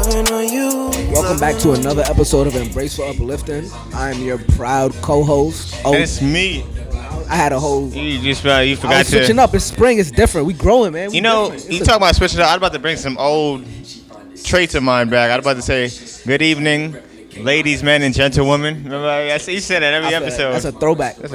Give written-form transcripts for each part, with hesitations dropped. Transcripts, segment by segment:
Welcome back to another episode of Embraceful Uplifting. I'm your proud co-host. It's me. I had a whole. You forgot I was switching up. It's spring. It's different. We growing, man. You talk about switching up. I was about to bring some old traits of mine back. I was about to say, good evening, ladies, men, and gentlewomen. Remember, you said that every episode. That's a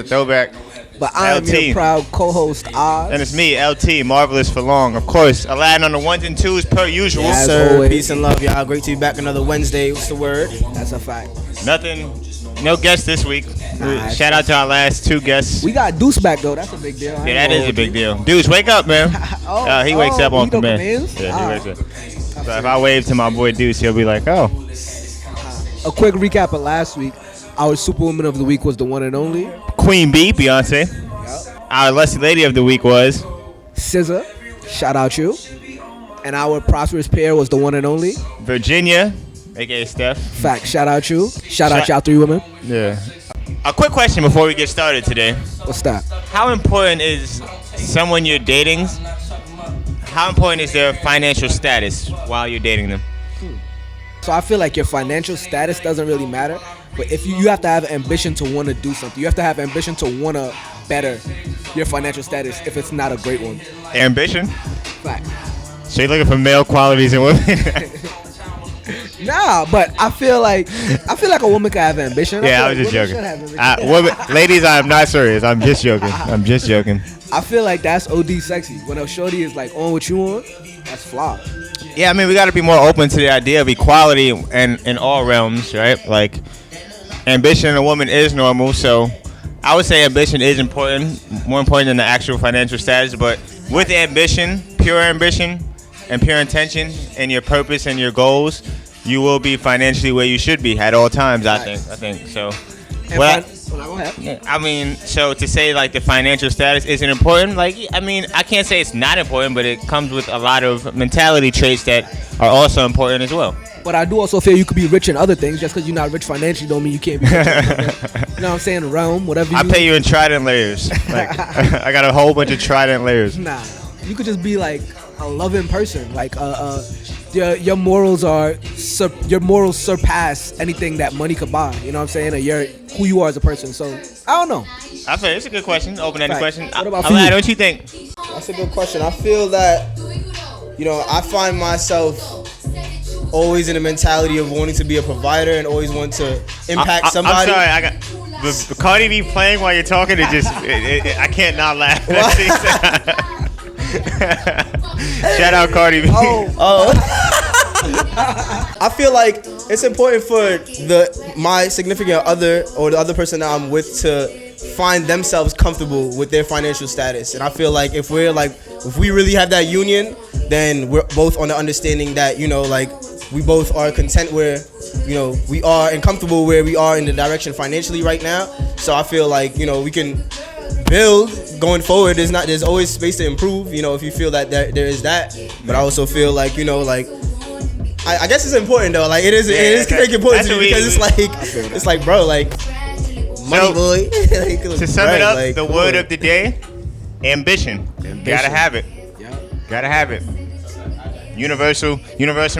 throwback. But I'm your proud co-host, Oz. And it's me, LT, Marvelous for Long. Of course, Aladdin on the ones and twos per usual. Yes, sir. always. Peace and love, y'all. Great to be back another Wednesday. What's the word? That's a fact. Nothing. No guests this week. Nah, Shout out to our last two guests. We got Deuce back, though. That's a big deal. Yeah, that is a big deal. Dudes, wake up, man. He wakes up on command. Yeah, he wakes up. So if I wave to my boy Deuce, he'll be like, oh. A quick recap of last week. Our Superwoman of the week was the one and only Queen Bee, Beyonce. Yep. Our Lusty Lady of the week was SZA. Shout out you. And our Prosperous Peer was the one and only Virginia, aka Steph. Fact. Shout out you. Shout out y'all three women. Yeah. A quick question before we get started today. What's that? How important is someone you're dating? How important is their financial status while you're dating them? So I feel like your financial status doesn't really matter, but if you have to have ambition to want to do something. You have to have ambition to want to better your financial status if it's not a great one. Ambition? Fact. So you're looking for male qualities in women? Nah, but I feel like a woman can have ambition. Yeah, I was just joking. Ladies, I'm not serious. I'm just joking. I feel like that's OD sexy. When a shorty is like on what you want, that's flawed. Yeah, I mean, we got to be more open to the idea of equality in all realms, right? Like, ambition in a woman is normal, so I would say ambition is important, more important than the actual financial status. But with ambition, pure ambition, and pure intention, and your purpose and your goals, you will be financially where you should be at all times. I think so. I mean, so to say like the financial status isn't important, like, I mean, I can't say it's not important, but it comes with a lot of mentality traits that are also important as well. But I do also feel you could be rich in other things. Just because you're not rich financially don't mean you can't be rich in other, you know what I'm saying? Realm, whatever. I pay you in trident layers. Like, I got a whole bunch of trident layers. Nah, you could just be like a loving person. Like your morals surpass anything that money could buy. You know what I'm saying? Or you're who you are as a person. So I don't know. I feel it's a good question. Open-ended question. What about for you? What you think? That's a good question. I feel that, I find myself always in a mentality of wanting to be a provider and always want to impact somebody. I'm sorry. The Cardi B playing while you're talking, I can't not laugh. Shout out Cardi B. I feel like it's important for my significant other or the other person that I'm with to find themselves comfortable with their financial status. And I feel like if we really have that union, then we're both on the understanding that, we both are content where, we are and comfortable where we are in the direction financially right now. So I feel like, we can build going forward. There's always space to improve, if you feel that there is that. But I also feel like, I guess it's important though. Like it is very important to me because it's like bro, like money boy. To sum it up, the word of the day: ambition. Gotta have it. Yeah. Gotta have it. Universal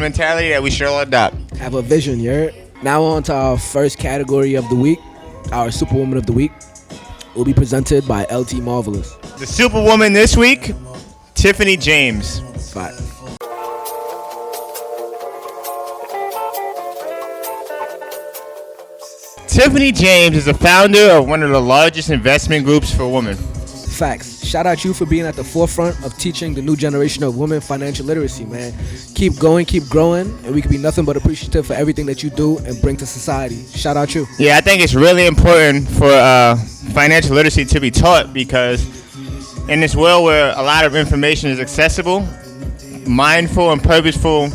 mentality that we should all adopt. Have a vision, yeah. Now on to our first category of the week, our Superwoman of the week. Will be presented by LT Marvelous. The Superwoman this week, Tiffany James. Fact. Tiffany James is the founder of one of the largest investment groups for women. Facts. Shout out you for being at the forefront of teaching the new generation of women financial literacy, man. Keep going, keep growing, and we can be nothing but appreciative for everything that you do and bring to society. Shout out you. Yeah, I think it's really important for financial literacy to be taught because in this world where a lot of information is accessible, mindful and purposeful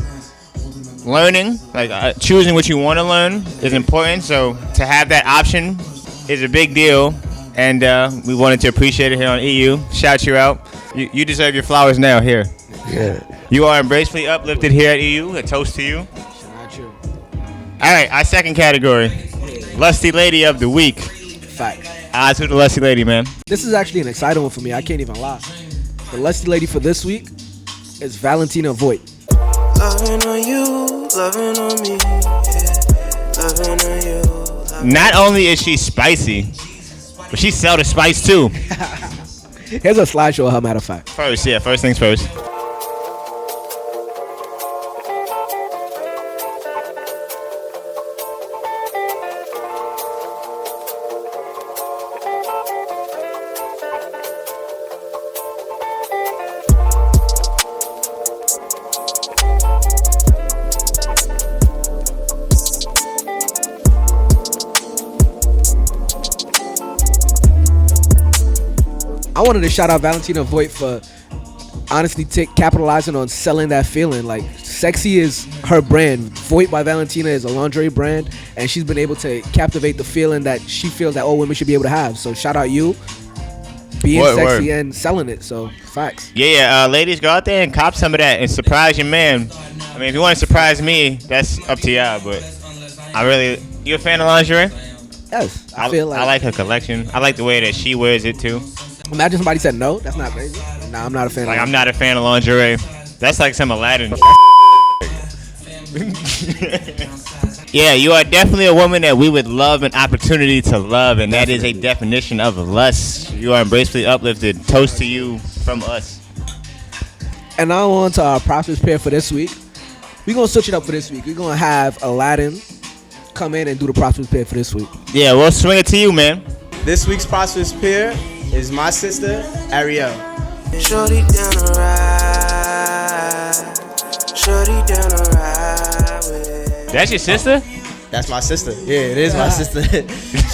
learning, like choosing what you want to learn is important. So to have that option is a big deal. And we wanted to appreciate it here on EU. Shout you out. You deserve your flowers now here. Yeah. You are Embracefully Uplifted here at EU. A toast to you. Shout out you. All right, our second category. Lusty Lady of the week. Fact. Odds with the Lusty Lady, man. This is actually an exciting one for me. I can't even lie. The Lusty Lady for this week is Valentina Voight. Loving on you, loving on me, yeah. Loving on you. Not only is she spicy, but she sell the spice too. Here's a slideshow of her, matter of fact. First things first. I wanted to shout out Valentina Voight for honestly capitalizing on selling that feeling. Like, sexy is her brand. Voight by Valentina is a lingerie brand, and she's been able to captivate the feeling that she feels that all women should be able to have. So shout out you being sexy and selling it. So facts. Yeah, ladies, go out there and cop some of that and surprise your man. I mean, if you want to surprise me, that's up to y'all. But you a fan of lingerie? Yes, I like her collection. I like the way that she wears it too. Imagine somebody said no. That's not crazy. Nah, I'm not a fan. Like, I'm not a fan of lingerie. That's like some Aladdin. Yeah, you are definitely a woman that we would love an opportunity to love, and that is a definition of lust. You are embracefully uplifted. Toast to you from us. And now on to our Prosperous Peer for this week. We're going to switch it up for this week. We're going to have Aladdin come in and do the Prosperous Peer for this week. Yeah, we'll swing it to you, man. This week's Prosperous Peer is my sister, Arielle. Shorty down the ride. Shorty down the ride with. That's your sister? That's my sister. Yeah, it is my sister.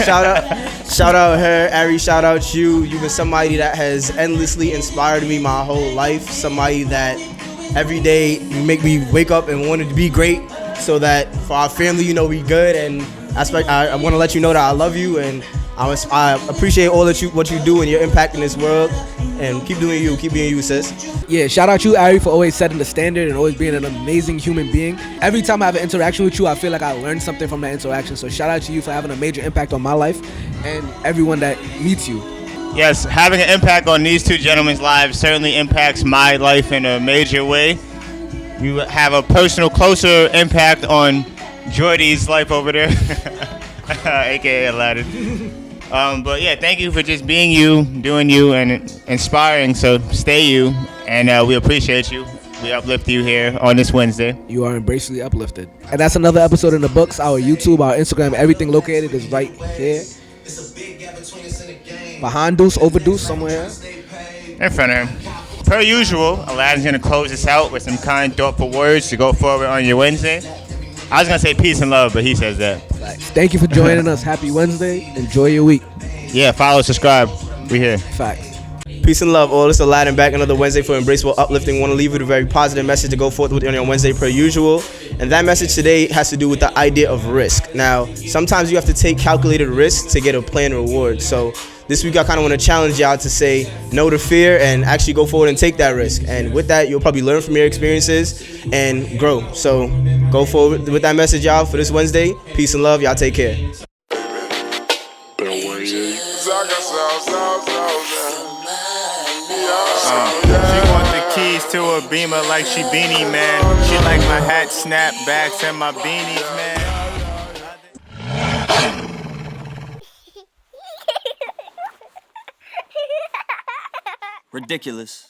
shout out her, Ari. Shout out you. You've been somebody that has endlessly inspired me my whole life. Somebody that every day you make me wake up and want to be great, so that for our family, you know, we good. And I want to let you know that I love you, and I appreciate all what you do and your impact in this world. And keep doing you. Keep being you, sis. Yeah, shout out you, Ari, for always setting the standard and always being an amazing human being. Every time I have an interaction with you, I feel like I learned something from that interaction. So shout out to you for having a major impact on my life and everyone that meets you. Yes, having an impact on these two gentlemen's lives certainly impacts my life in a major way. You have a personal, closer impact on Jordy's life over there, aka Aladdin. But yeah, thank you for just being you, doing you, and inspiring. So stay you, and we appreciate you. We uplift you here on this Wednesday. You are embracefully uplifted. And that's another episode in the books. Our YouTube, our Instagram, everything located is right here. Behind Deuce, over Deuce, somewhere. In front of him. Per usual, Aladdin's going to close us out with some kind, thoughtful words to go forward on your Wednesday. I was going to say peace and love, but he says that. Thank you for joining us. Happy Wednesday. Enjoy your week. Yeah, follow, subscribe. We here. Facts. Peace and love all. This is Aladdin back another Wednesday for Embraceful Uplifting. Want to leave with a very positive message to go forth with on your Wednesday per usual. And that message today has to do with the idea of risk. Now, sometimes you have to take calculated risks to get a planned reward. So this week I kind of want to challenge y'all to say no to fear and actually go forward and take that risk. And with that, you'll probably learn from your experiences and grow. So go forward with that message, y'all, for this Wednesday. Peace and love. Y'all take care. She want the keys to a Beamer like she Beanie Man. She like my hat, snapbacks, and my beanies, man. Ridiculous.